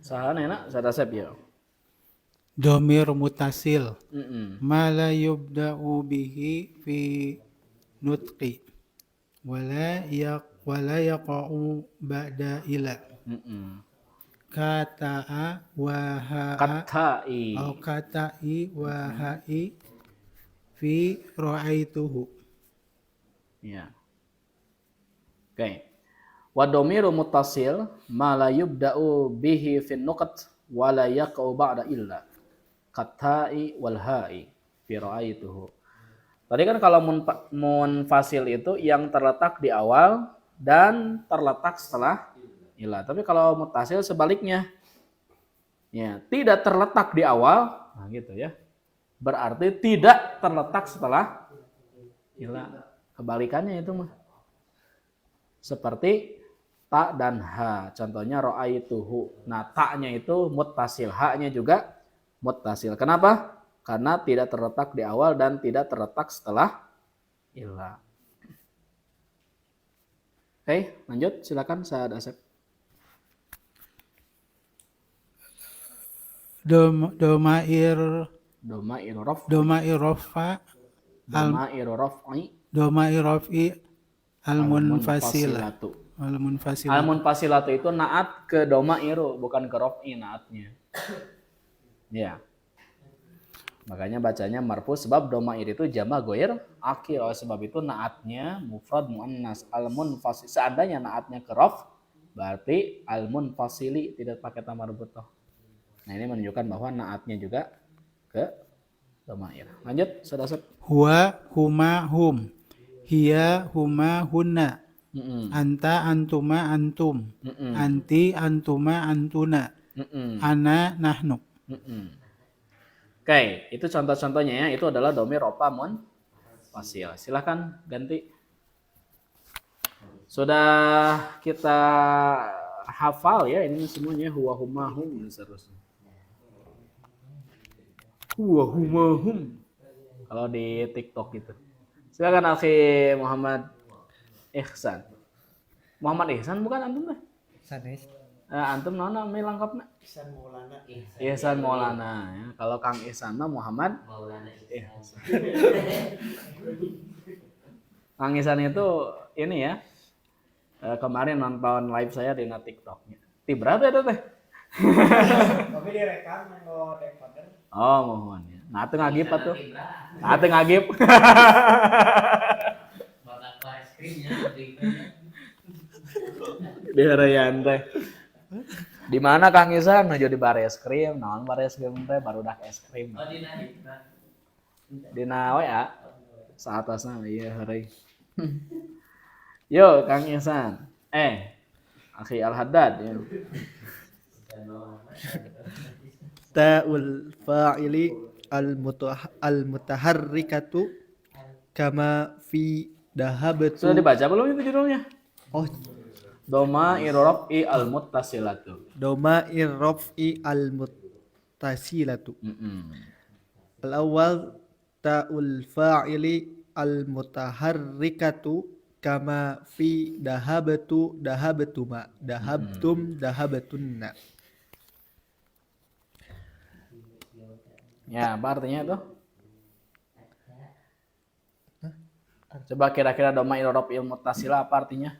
Sahana sadasep ya. Domir mutasil. Mm-mm. Ma la yubda'u bihi fi nutqi. Wala yaqa'u ba'da ila. Mm-mm. Kata'a wa ha'a Katai. au kata'i wa ha'i fi ra'aituhu. Ya. Oke. Wa dhamiru muttasil ma la yubda'u bihi fin nuqat wa la yaqa'u ba'da illa. Katai wal ha'i fi ra'aituhu. Tadi kan kalau munfasil itu yang terletak di awal dan terletak setelah illa. Tapi kalau muttasil sebaliknya. Ya, tidak terletak di awal, nah gitu ya. Berarti tidak terletak setelah illa. Kebalikannya itu mah. Seperti ta dan ha. Contohnya ra'aituhu. Nah, ta-nya itu muttasil, ha-nya juga muttasil. Kenapa? Karena tidak terletak di awal dan tidak terletak setelah illa. Oke, lanjut silakan Saad Asep. Domair Domair raf'i. domair rafa Domair raf'i. domair raf'i al-munfasilah. Al-munfasilatu. Al-munfasilah. Al-munfasilatu itu naat ke domairu, bukan ke raf'i naatnya. Ya. Makanya bacanya marfu sebab domair itu jama goir akhir. Oleh sebab itu naatnya mufrad muannas. Al-munfasil. Seandainya naatnya ke raf, berarti al-munfasili tidak pakai ta marbutah. Nah, ini menunjukkan bahwa naatnya juga ke domair. Lanjut, sudah Sep. Huwa huma hum. Hiya huma hunna. Anta antuma antum. Anti antuma antuna. Ana nahnu. Oke, itu contoh-contohnya ya. Itu adalah domir ropa munfasil. Silahkan ganti. Sudah kita hafal ya ini semuanya huwa huma hum seterusnya. Huwa huma hum. Kalau di TikTok gitu. Silakan Akhi Muhammad Ihsan. Muhammad Ihsan bukan antum teh? Sanes. Antum naon mi lengkapna? Ihsan Maulana. Ihsan Maulana ya. Kalau Kang Ihsan mah Muhammad Maulana Ihsan. Kang Ihsan itu ini ya. Kemarin nonton live saya di TikToknya. Ti berapa itu teh? Tapi direkam nggo decoder. Oh, mohon ya. Nah, teu ngagip atuh. Nah, teu ngagip. Bakal es krimnya Di harayan teh. Di mana Kang Ihsan nuju di bar es krim, naon bar es krim teh barudak es krim. Oh, Dina WA. Saatasna ieu heureuy. Yo, Kang Ihsan. Akhi Al-Haddad ya. Ta'ul fa'ili al-mutaharrikatu kama fi dahabatu. Sudah dibaca belum itu judulnya? Oh, Doma irraf'i al-muttasilatu. domair raf'i al-muttasilatu. Al-awwal ta'ul fa'ili al-mutaharrikatu kama fi dahabatu dahabatuma dahabtum dahabatunna. Ya, apa artinya itu? Coba kira-kira doma irraf'i al-muttasilah apa artinya?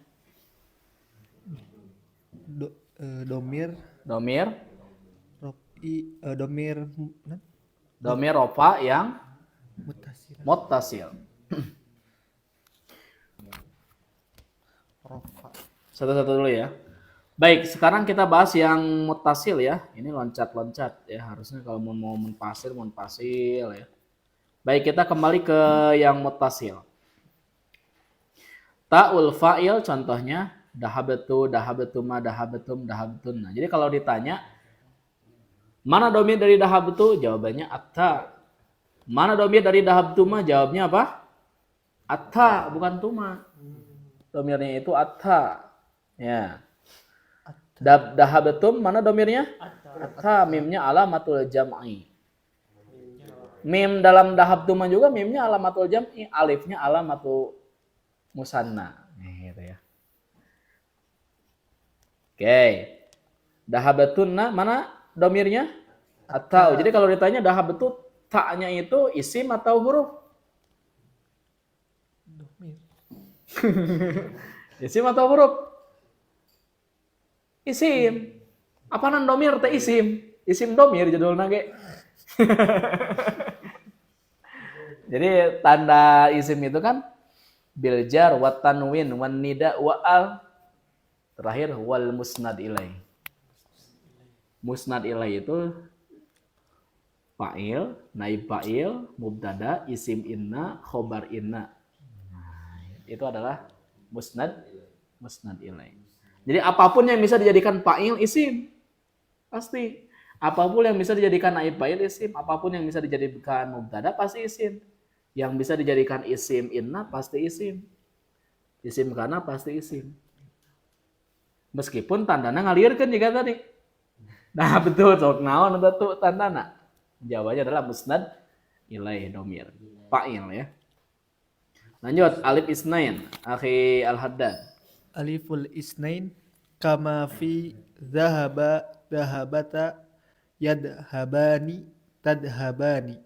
Domir Domir raf'i domir domir rofa yang muttasil muttasil. rafa. Satu-satu dulu ya. Baik, sekarang kita bahas yang muttasil ya. Ini loncat-loncat ya. Harusnya kalau mau munfasil ya. Baik, kita kembali ke yang muttasil. Ta'ul fa'il contohnya dahabatu, dahabatuma, dahabatum, dahabtun. Nah, jadi kalau ditanya mana domir dari dahabatu? Jawabannya atta. Mana domir dari dahabtuma? Jawabnya apa? Atta, bukan tuma. Domirnya itu atta. Ya. Dahabatum mana domirnya? Atta. Mimnya alamatul jam'i. Mim dalam dahabtuma juga mimnya alamatul jam'i, alifnya alamatul musanna. Gitu ya. Oke. Dahabatunna mana domirnya? Atau. Jadi kalau ditanya dahabatu ta'nya itu isim atau huruf? Domir. Isim atau huruf? Isim. Apaanan domir teh isim? Isim domir judulna ge. Jadi tanda isim itu kan bil jar wa tanwin wan nida wa al. Terakhir wal musnad ilai. Musnad ilai itu fa'il, naib fa'il, mubtada, isim inna, khobar inna. Nah, itu adalah musnad ilai. Jadi apapun yang bisa dijadikan fa'il isim pasti. Apapun yang bisa dijadikan naib fa'il isim, apapun yang bisa dijadikan mubtada pasti isim. Yang bisa dijadikan isim inna pasti isim. Isim kana pasti isim. Meskipun tandana ngalirkeun juga tadi. Nah, betul sok naon eta tuh tandana? Jawabannya adalah musnad ilai domir. Fa'il ya. Lanjut alif isnain, akhi Al-Haddad. Aliful isnain kama fi dhahaba dhahabata yadhabani tadhabani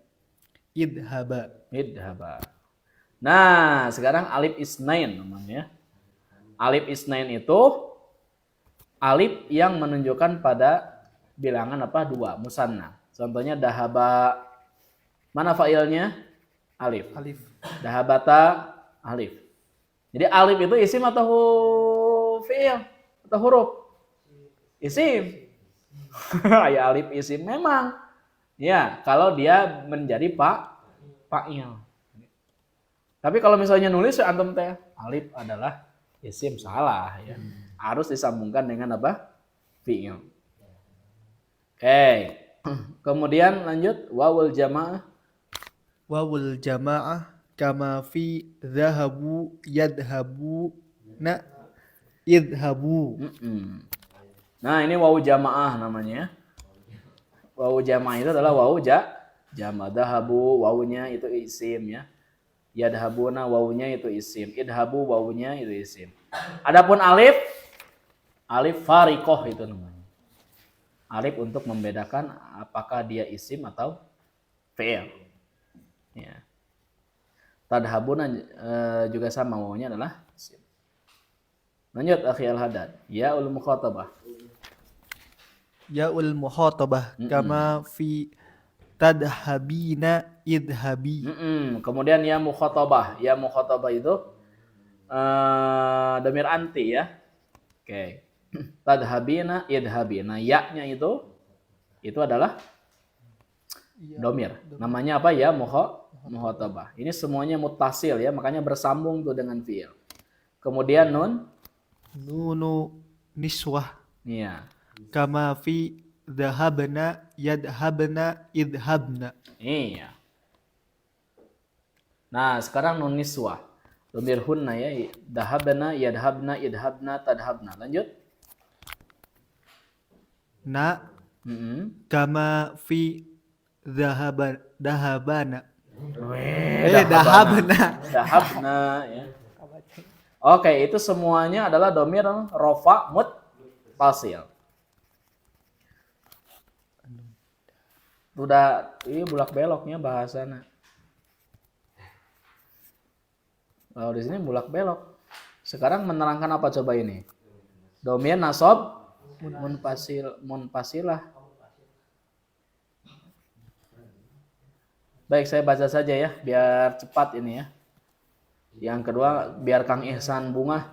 idhaba. Idhaba. Nah, sekarang alif isnain namanya. Alif isnain itu alif yang menunjukkan pada bilangan apa? Dua, musanna. Contohnya dahaba. Mana fa'ilnya? Alif. Alif. Dahabata alif. Jadi alif itu isim atau fi'il atau huruf? Isim. Ya alif isim memang. Ya, kalau dia menjadi fa'il. Tapi kalau misalnya nulis antum teh alif adalah isim, salah ya. Harus disambungkan dengan apa? Fi'il. Oke. Kemudian lanjut wawul jamaah. Wawul jamaah kama fi dhahabu yadhabu na idhabu. Nah, ini wawu jamaah namanya. Wawu jamaah itu adalah wawu jamaah. Dhahabu wawunya itu isim ya. Yadhabuna wawunya itu isim. Idhabu wawunya itu isim. Adapun alif fariqoh itu namanya. Alif untuk membedakan apakah dia isim atau fi'il. Ya. Tadhabuna juga sama wawunya adalah isim. Lanjut akhi Al-Haddad. Ya'ul mukhatabah. Ya'ul muhatabah kama fi tadhabina idhabi. Kemudian ya mukhatabah. Ya mukhatabah itu dhamir anti ya. Oke. Tadhabina idhabina. Ya-nya itu adalah domir. Namanya apa? Ya mukhatabah. Ini semuanya muttasil ya, makanya bersambung tuh dengan fi'il. Kemudian Nunu niswah iya. kama fi dhahabna yadhabna idhabna. Iya. Nah, sekarang nun niswah. Domir hunna ya, dahabna, yadhabna, idhabna, tadhabna. Lanjut. Na kama fi dahabana. Dahabna ya. Oke, itu semuanya adalah domir rofa muttasil. Udah ini bulak beloknya bahasana. Kalau di sini bulak belok. Sekarang menerangkan apa coba ini? Domir nasab munfasilah. Baik, saya baca saja ya, biar cepat ini ya. Yang kedua, biar Kang Ihsan bunga.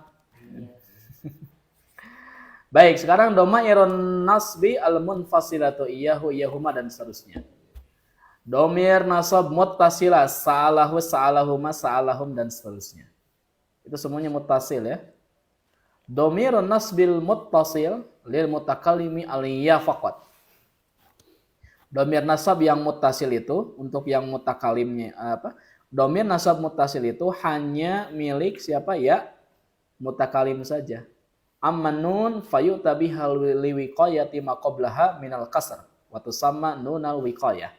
Baik, sekarang domairun nasbi al-munfasilatu iyyahu iyyahuma dan seterusnya. Domir nasab muttasilah, sa'alahu, sa'alahuma, sa'alahum dan seterusnya. Itu semuanya muttasil ya. Domirun nasbil muttasil lil mutakallimi aliyya faqat. Domir nasab yang muttasil itu untuk yang mutakalimnya apa? Domir nasab muttasil itu hanya milik siapa ya? Mutakalim saja. Amman nun fayu'ta bihal liwiqayati ma qablaha minal kasr wa tusamma nunal wiqayah.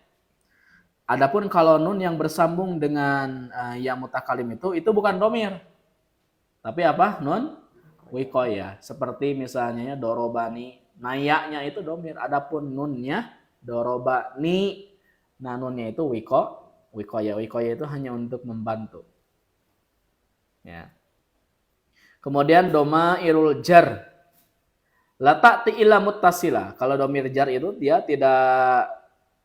Adapun kalau nun yang bersambung dengan yang mutakalim itu bukan domir. Tapi apa? Nun wiqayah. Seperti misalnya dorobani Nayaknya itu domir. Adapun nunnya doroba ni. Nah nunnya itu wikoya. Wikoya itu hanya untuk membantu. Ya. Kemudian doma irul jar. La ta'ti illa muttasila. Kalau domir jar itu dia tidak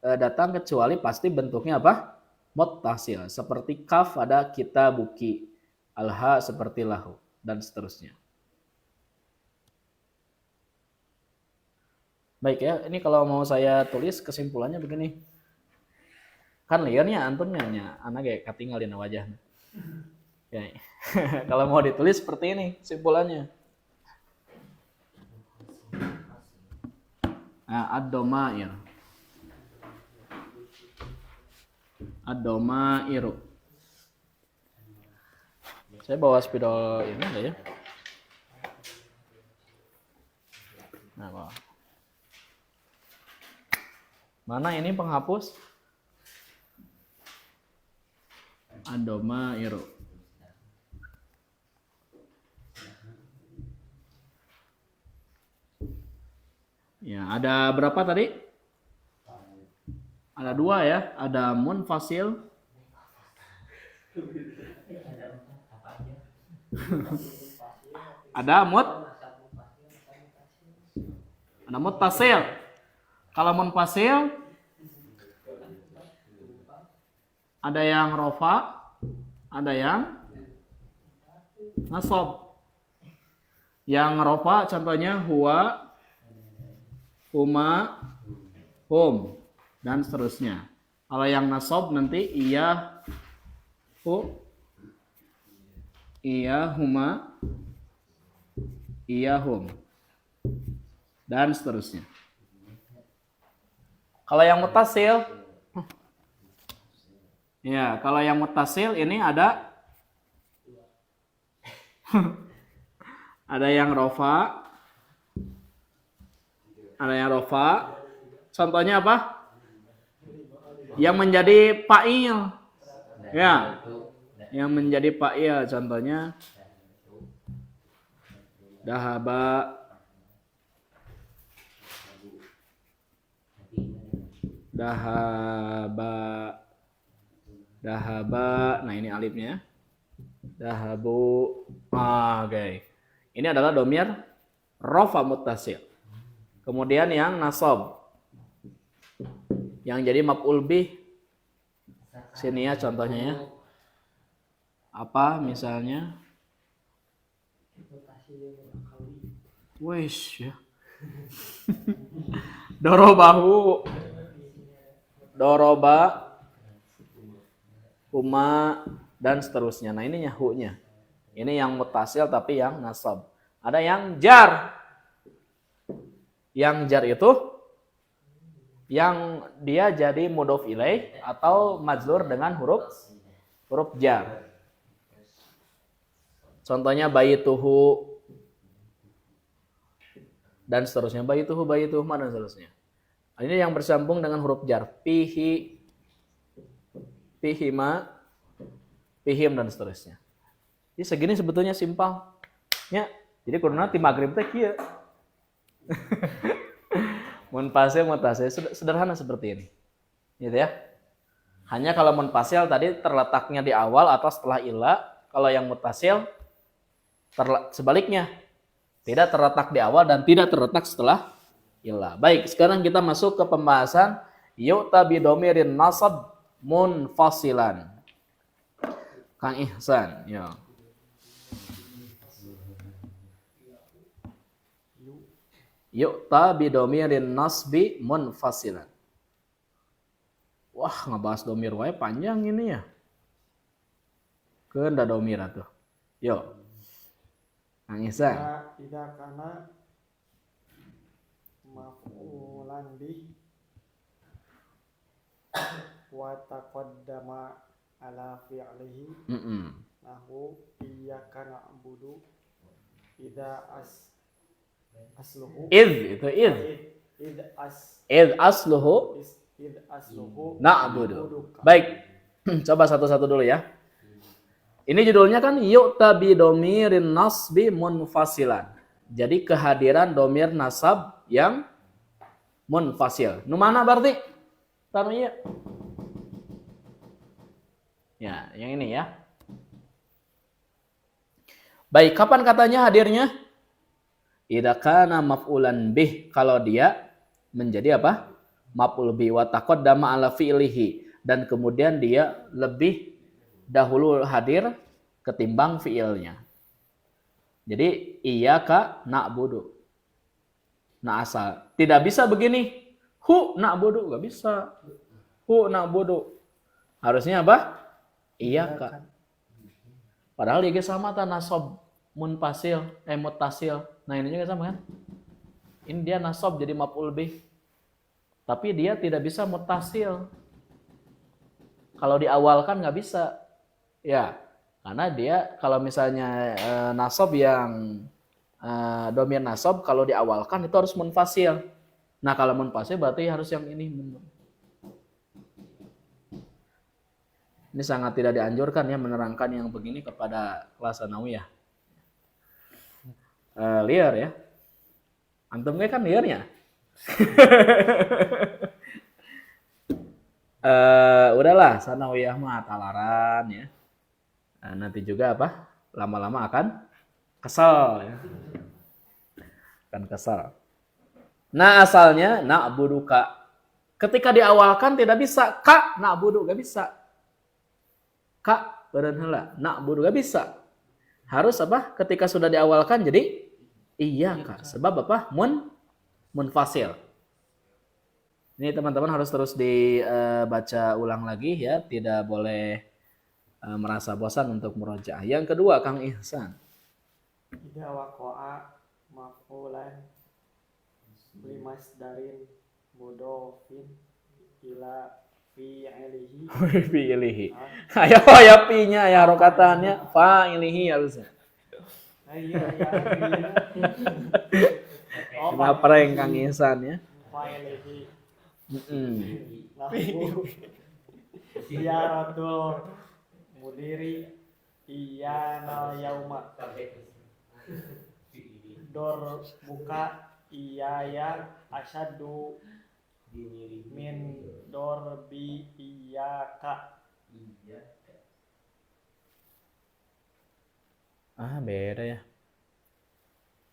datang kecuali pasti bentuknya apa? Muttasil. Seperti kaf ada kitabuki. Alha seperti lahu. Dan seterusnya. Baik ya, ini kalau mau saya tulis kesimpulannya begini. Kan liarnya antunnya anak kayak ketinggalin wajahnya. Ya. Kalau mau ditulis seperti ini kesimpulannya. Nah, ad-domair. Ad-domairu. Saya bawa spidol ini enggak ya? Nah, bawa. Mana ini penghapus? Ad-domairu. Ya, ada berapa tadi? Ada 2 ya, ada munfasil. Ada muttasil. Kalau munfasil ada yang rofa, ada yang nasab. Yang rofa contohnya huwa, huma, hum, dan seterusnya. Kalau yang nasab nanti iya, hu, iya, huma, iya, hum, dan seterusnya. Kalau yang mutasil, ya, kalau yang mutasil ini ada ada yang rofa, ada yang rofa. Contohnya apa? Yang menjadi fa'il. Ya. Yang menjadi fa'il contohnya dahaba, dahaba. Nah, ini alifnya. Dahabu. Oke. Ini adalah domir rofa muttasil. Kemudian yang nasab. Yang jadi maf'ul bih. Sini ya contohnya ya. Apa misalnya? Wes ya. Dorobahu. Doroba. Huma dan seterusnya. Nah, ini hu-nya. Ini yang mutasil tapi yang nasab. Ada yang jar. Yang jar itu yang dia jadi mudhof ilaih atau majrur dengan huruf jar. Contohnya baituhu dan seterusnya. Baituhu dan seterusnya. Ini yang bersambung dengan huruf jar. Pihi, pihima, pihim dan seterusnya. Jadi segini sebetulnya simpel. Ya, jadi kurang ti magrib teh kieu. Munfasil, mutasil sederhana seperti ini. Gitu ya. Hanya kalau munfasil tadi terletaknya di awal atau setelah illa, kalau yang mutasil sebaliknya. Tidak terletak di awal dan tidak terletak setelah illa. Baik, sekarang kita masuk ke pembahasan yu'ta bi dhamirin nasab munfasilan. Kang Ihsan, ya. Yu'ta bi dhamirin nasbi munfasilan. Wah, ngebahas domir wae panjang ini ya. Keunda domir atuh. Yo. Kang Ihsan. Tidak karena maf'ulan bih wa taqaddama ala fi'lihi nahu iyyaka na'budu idza asluhu Id asluhu na'budu. Baik. Coba satu-satu dulu ya. Ini judulnya kan yu'ta bi dhamirin nasbi munfasilan. Jadi kehadiran domir nasab yang munfasil. Nu mana berarti? Taruh iya. Ya, yang ini ya. Baik, kapan katanya hadirnya? Idza kana maf'ulan bih, kalau dia menjadi apa? Maf'ul bih wa taqaddama ala fi'lihi, dan kemudian dia lebih dahulu hadir ketimbang fi'ilnya. Jadi iyyaka na'budu. Nah asal tidak bisa begini. Hu na'budu, enggak bisa. Hu na'budu. Harusnya apa? Iyyaka. Padahal dia sama ta nasab munfasil, muttasil. Nah ini juga sama kan? Ini dia nasab jadi maf'ul bih. Tapi dia tidak bisa muttasil. Kalau diawalkan nggak bisa. Ya, karena dia kalau misalnya nasab yang domir nasab kalau diawalkan itu harus munfasil. Nah, kalau munfasil berarti harus yang ini. Ini sangat tidak dianjurkan ya menerangkan yang begini kepada kelas sanawiyah. Liar ya. Antum kan liarnya. Udahlah, sanawiyah mah talaran ya. Nanti juga apa? Lama-lama akan kesal ya. Akan kesal. Nah, asalnya na'buduka. Ketika diawalkan tidak bisa ka na'budu, gak bisa. Ka beureun heula, na'budu gak bisa. Harus apa? Ketika sudah diawalkan jadi iyyaka. Sebab apa? Munfasil. Ini teman-teman harus terus dibaca ulang lagi ya, tidak boleh merasa bosan untuk murojaah. Yang kedua, Kang Ihsan. Idza waqa'a maf'ulan bimasdarin mudhofin ila fi'ilihi. Fi'ilihi. Ya pi-nya, ya harokatannya, fa'ilihi harusnya. Iya. Cuma prank Kang Ihsan ya. Fa'ilihi. Heeh. Ziyaratul mudiri iyana yauma. Dor buka iyaya asyaddu min dorbi iyaka. Beda ya.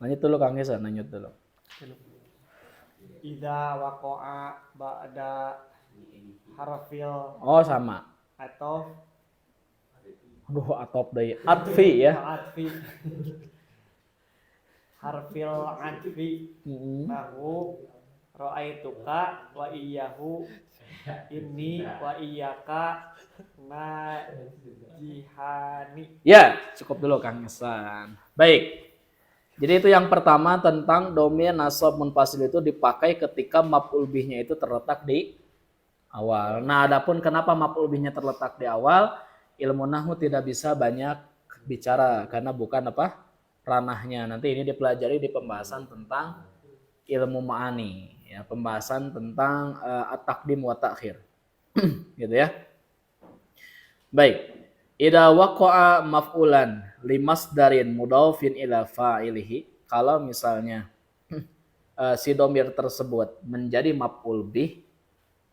Lanjut dulu Kang Ihsan, lanjut dulu. Idza waqa'a ba'da harfil Oh, sama. atau Aduh, atop deui. Atfi ya. atfi harfil atfi nahu ra'aituka wa iyyahu inni wa iyyaka najihani. Ya, cukup dulu Kang Ihsan. Baik. Jadi itu yang pertama tentang domir nasab munfasil itu dipakai ketika maf'ul bihnya itu terletak di awal. Nah, adapun kenapa maf'ul bihnya terletak di awal, ilmu nahwu tidak bisa banyak bicara karena bukan apa? Ranahnya. Nanti ini dipelajari di pembahasan tentang ilmu ma'ani, ya, pembahasan tentang at-taqdim wa ta'khir. Gitu ya. Baik. Idza waqa'a maf'ulan limasdarin mudhafin ila fa'ilihi, kalau misalnya si domir tersebut menjadi maf'ul bih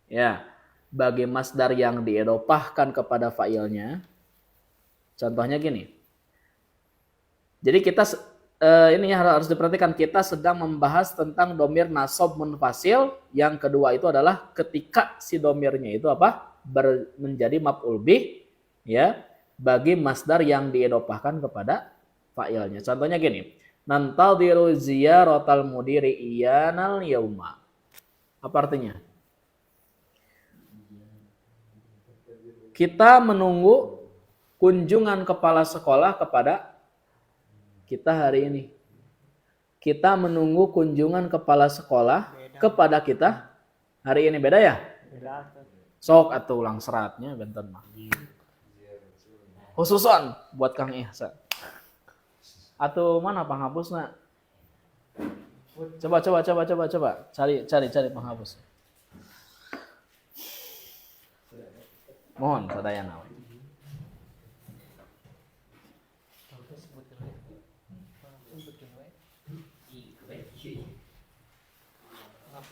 ya bagi masdar yang diidhofahkan kepada fa'ilnya. Contohnya gini. Jadi kita ini harus diperhatikan, kita sedang membahas tentang domir nasab munfasil. Yang kedua itu adalah ketika si domirnya itu apa? Menjadi maf'ul bih ya bagi masdar yang diidhofahkan kepada fa'ilnya. Contohnya gini. Nantadhiru ziyaratal mudiri iyanal yauma. Apa artinya? Kita menunggu kunjungan kepala sekolah kepada kita hari ini. Kita menunggu kunjungan kepala sekolah kepada kita hari ini. Beda ya? Sok atau ulang seratnya bentar mah. Khususan buat Kang Ihsan. Atau mana penghapusnya? Coba. Cari penghapus. Mohon sadayana.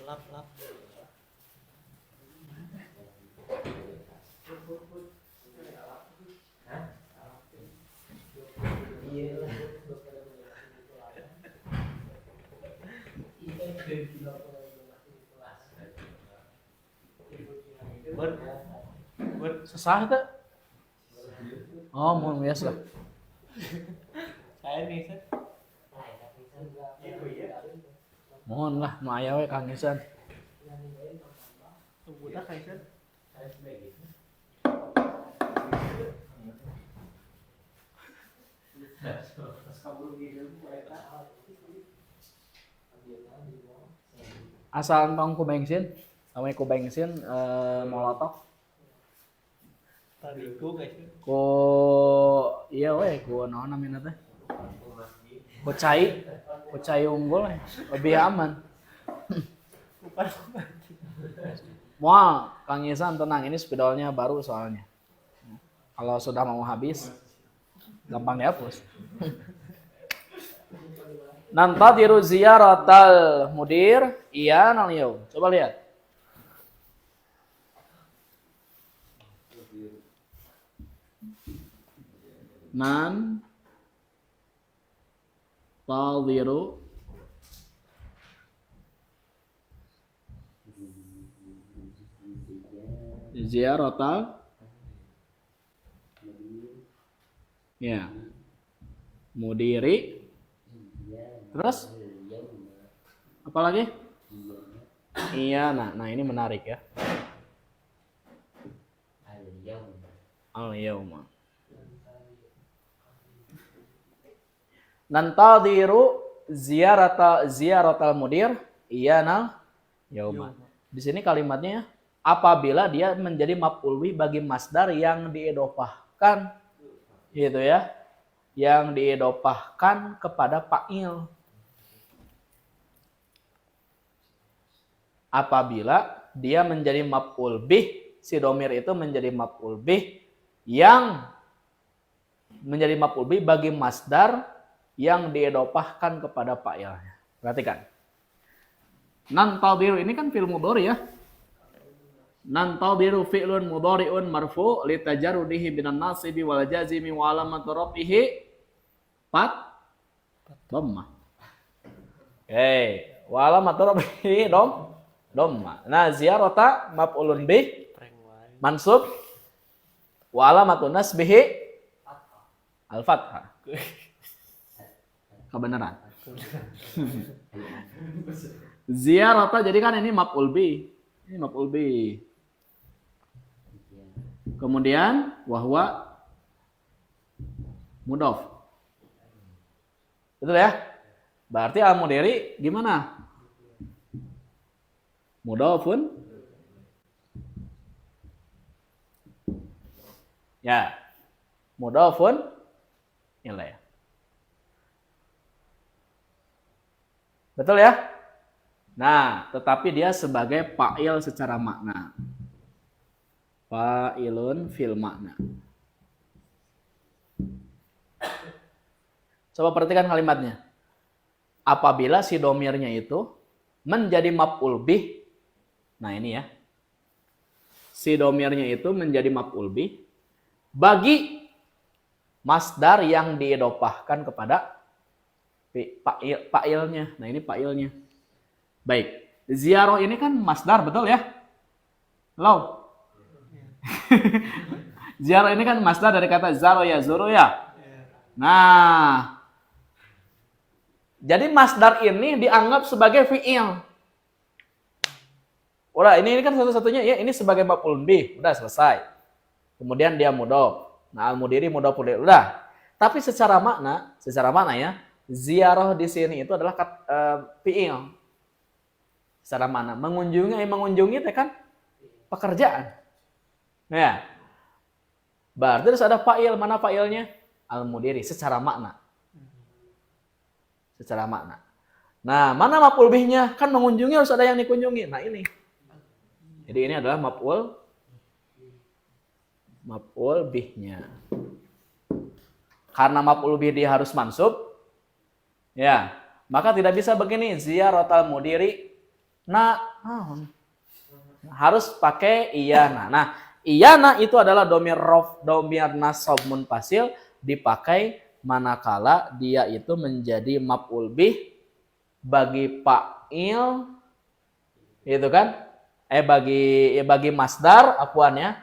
lap. Bud, Sesah itu? Oh, mau biasa. saya nih Sen. Mohon lah, nu aya we Kang Isan. Budak kayak Sen. Asal tong ku bensin, ame ku bensin molotov. Tadi ku guys. Ku iya we ku naon namina teh? Ku cai unggul we. Lebih aman. Moal Kang Isan tenang, ini spidolnya baru soalnya. Kalau sudah mau habis gampang dihapus. Nantadiru ziyaratal mudir iya nal yaum. Coba lihat. Nan tadiru ziyaratal ya mudiri. Terus apa lagi? Iya, nah ini menarik ya. Al-yauma. Nantadiru ziyaratal mudir iyanal yauma. Di sini kalimatnya apabila dia menjadi maf'ul bih bagi masdar yang diidhofahkan gitu ya. Yang diidhofahkan kepada fa'il. Apabila dia menjadi maf'ul bih, si domir itu menjadi maf'ul bih yang menjadi maf'ul bih bagi masdar yang diidhofahkan kepada fa'ilnya. Perhatikan. Nantadiru ini kan fi'il mudhari ya. Nantadiru fi'lun mudhari'un marfu' litajarrudihi binan nasibi wal jazimi wa alamatu rafihi dhammah. Oke, wa alamatu rafihi dhammah. Nah, ziyarata maf'ulun bih mansub wa alamatu nasbihi al-fathah. Kebenaran. Ziyarata jadi kan ini maf'ul bih. Ini maf'ul bih. Kemudian wahwa mudhof. Betul ya? Berarti al-mudhari gimana? Mudhofun. Ya. Mudhofun ilaih. Betul ya? Nah, tetapi dia sebagai fa'il secara makna. Fa'ilun fil makna. Coba perhatikan kalimatnya. Apabila si domirnya itu menjadi maf'ul bih. Nah ini ya. Si domirnya itu menjadi maf'ul bih bagi masdar yang diidhofahkan kepada fa'ilnya. Nah ini fa'ilnya. Baik. Ziarah ini kan masdar, betul ya? Halo? Ziarah ini kan masdar dari kata zaro ya, zuru ya. Nah, jadi masdar ini dianggap sebagai fi'il. Udah, ini kan satu-satunya ya, ini sebagai maf'ul bih, udah selesai. Kemudian dia mudhof. Nah, al-mudhiri mudhof ilaih. Udah. Tapi secara makna ya, ziarah di sini itu adalah fi'il. Secara makna, mengunjungi itu kan pekerjaan. Ya. Berarti harus ada fa'il, mana fa'ilnya? Al-mudhiri secara makna. Secara makna. Nah, mana maf'ul bihnya? Kan mengunjungi harus ada yang dikunjungi. Nah, ini. Jadi ini adalah maf'ul bihnya. Karena maf'ul bih dia harus mansub, ya, maka tidak bisa begini ziyaratal mudhiri harus pakai iyana. Nah, iyana itu adalah domir nasab munfasil dipakai manakala dia itu menjadi maf'ul bih bagi fa'il itu kan? Bagi masdar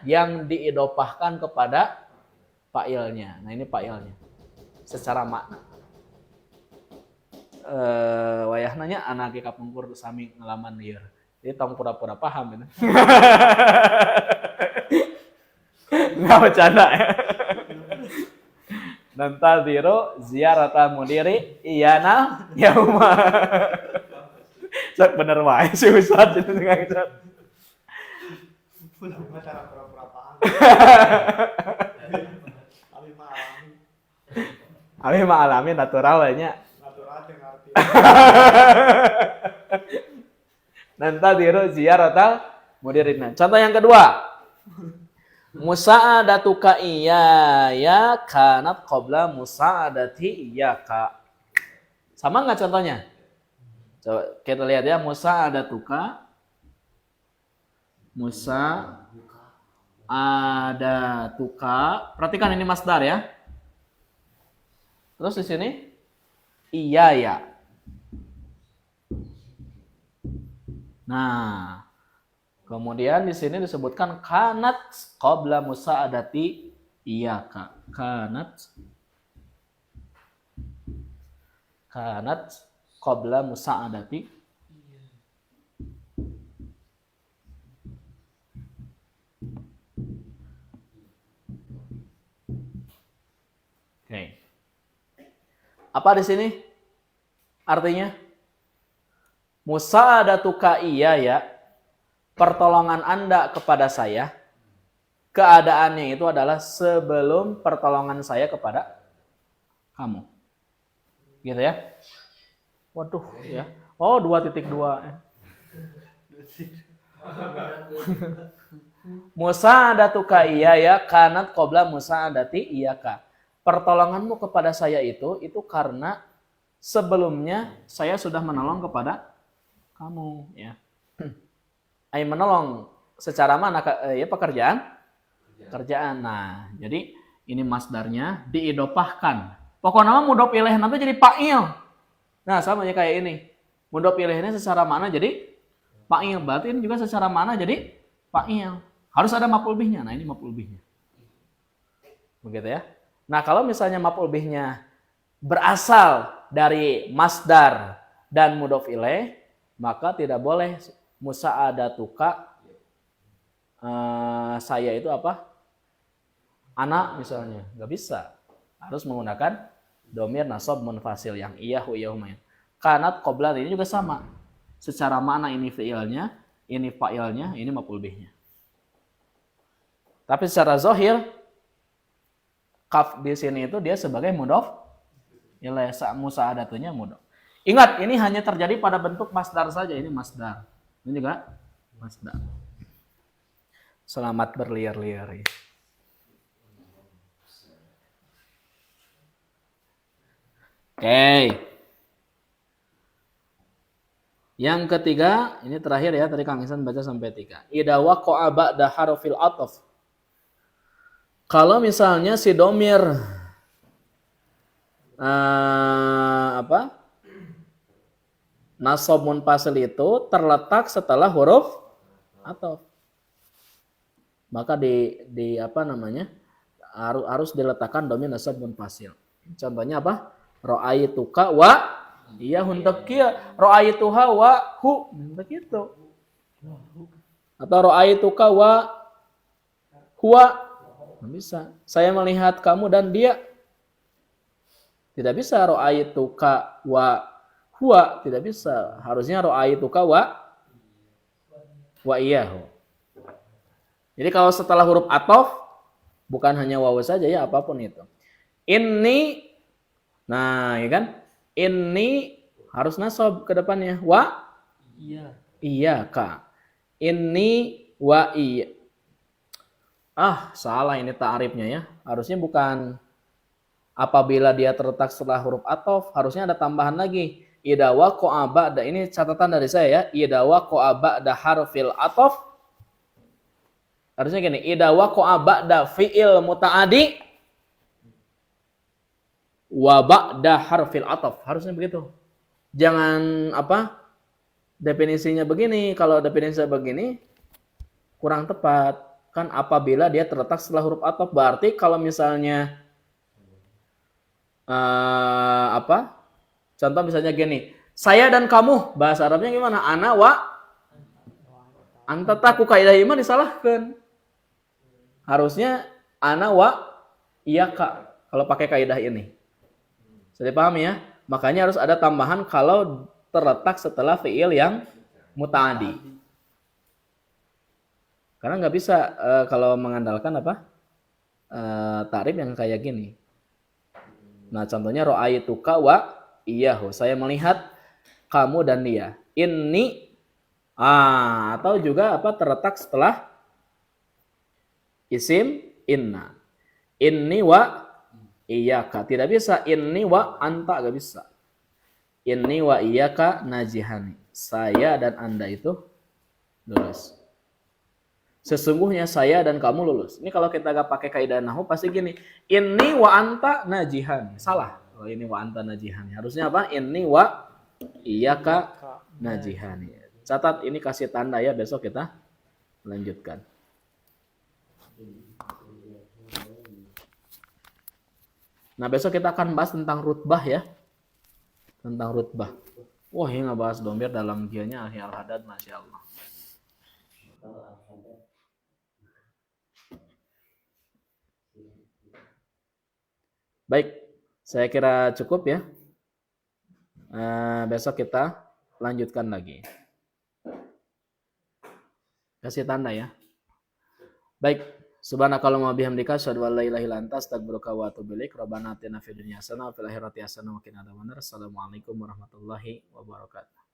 yang diidopahkan kepada fa'ilnya. Nah, ini fa'ilnya secara makna. Wayah nanya anak ge kapungkur sami ngalaman lieur. Jadi tong pura-pura paham gitu. Nggak bercanda ya. Nantadiru ziarata mudiri iyana yauma. Sok bener wae si Ustaz itu ngajak. Abi mah alami natural nya. Nantadiru ziarata mudirina. Contoh yang kedua. Musa'adatuka iyaya kanat qabla musa'adati iyaka. Sama nggak contohnya? Coba kita lihat ya, musa'adatuka. Perhatikan ini masdar ya. Terus di sini iyaya. Nah, kemudian di sini disebutkan kanat qabla musa'adati iyaka. Kanat qabla musa'adati. Oke. Apa di sini artinya? Musa'adatuka iyaya, pertolongan Anda kepada saya, keadaannya itu adalah sebelum pertolongan saya kepada kamu. Gitu ya. Waduh ya. Oh, 2.2. Musa'adatuka iyaya kanat qabla musa'adati iyaka. Pertolonganmu kepada saya itu karena sebelumnya saya sudah menolong kepada kamu ya. Ai menolong secara mana ya pekerjaan? Kerjaan. Nah, jadi ini masdarnya diidopahkan. Pokoknya nama mudhof ilaih nanti jadi fa'il. Nah, sama aja kayak ini. Mudhof ilaihnya secara mana jadi fa'il. Berarti ini juga secara mana jadi fa'il. Harus ada maf'ul bihnya. Nah, ini maf'ul bihnya. Begitu ya. Nah, kalau misalnya maf'ul bihnya berasal dari masdar dan mudhof ilaih, maka tidak boleh musa'adatuka saya itu apa? Anak misalnya, nggak bisa. Harus menggunakan domir nasab munfasil yang iyahu iyahuma. Kanat qabla ini juga sama. Secara makna ini fi'ilnya, ini fa'ilnya, ini maf'ul bihnya. Tapi secara zahir kaf di sini itu dia sebagai mudhof ilaih, musa'adatunya mudhof. Ingat, ini hanya terjadi pada bentuk masdar saja. Ini masdar. Ini juga masdar. Selamat berliar-liar. Oke. Yang ketiga, ini terakhir ya. Tadi Kang Ihsan baca sampai 3. Idza waqa'a ba'da harfil ataf. Kalau misalnya si domir nasab munfasil itu terletak setelah huruf ataf, maka harus diletakkan domir nasab munfasil. Contohnya apa? Ra'aituka wa iyahun taqiya, ra'aituha wa hu, begitu. Atau ra'aituka wa huwa, nggak bisa. Saya melihat kamu dan dia. Tidak bisa ra'aituka wa huwa, tidak bisa. Harusnya ra'aituka wa iyahu. Jadi kalau setelah huruf ataf bukan hanya wawu saja ya, apapun itu. Ini, nah ya kan? Ini harus nasab ke depannya. Wa iyaka. Ini wa iya. Salah ini ta'rifnya ya. Harusnya bukan apabila dia terletak setelah huruf ataf, harusnya ada tambahan lagi. idza waqa'a ba'da, ini catatan dari saya ya, idza waqa'a ba'da harfil ataf. Harusnya gini, idza waqa'a ba'da fi'il muta'addi wa ba'da harfil ataf. Harusnya begitu. Jangan apa? Definisinya begini. Kalau definisinya begini kurang tepat. Kan apabila dia terletak setelah huruf ataf, berarti kalau misalnya apa? Contoh misalnya gini, saya dan kamu, bahasa Arabnya gimana? Ana wa anta, taku kaidah iman disalahkan. Harusnya ana wa iyaka kalau pakai kaidah ini. Sudah paham ya? Makanya harus ada tambahan kalau terletak setelah fiil yang muta'addi. Karena nggak bisa kalau mengandalkan apa? Ta'rif yang kayak gini. Nah, contohnya ra'aituka wa iyyahu. Saya melihat kamu dan dia. Inni atau juga apa terletak setelah isim inna. Inni wa iyyaka. Tidak bisa inni wa anta, enggak bisa. Inni wa iyyaka najihani. Saya dan Anda itu lulus. Sesungguhnya saya dan kamu lulus. Ini kalau kita gak pakai kaidah nahwu pasti gini. Inni wa anta najihani. Salah. Kalau ini wa anta najihani. Harusnya apa? Inni wa iyyaka najihani. Catat ini, kasih tanda ya, besok kita lanjutkan. Nah, besok kita akan bahas tentang rutbah ya. Tentang rutbah. Wah, ini ngebahas domir dalam gianya Ahli Al-Hadad, Masya Allah. Baik, saya kira cukup ya. Besok kita lanjutkan lagi. Kasih tanda ya. Baik, subhanakallahumma bihamdika asyhadu an la ilaha illa anta astaghfiruka wa atubu ilaik. Rabbana atina fid dunya hasanah wa fil akhirati hasanah wa qina adzabannar. Assalamualaikum warahmatullahi wabarakatuh.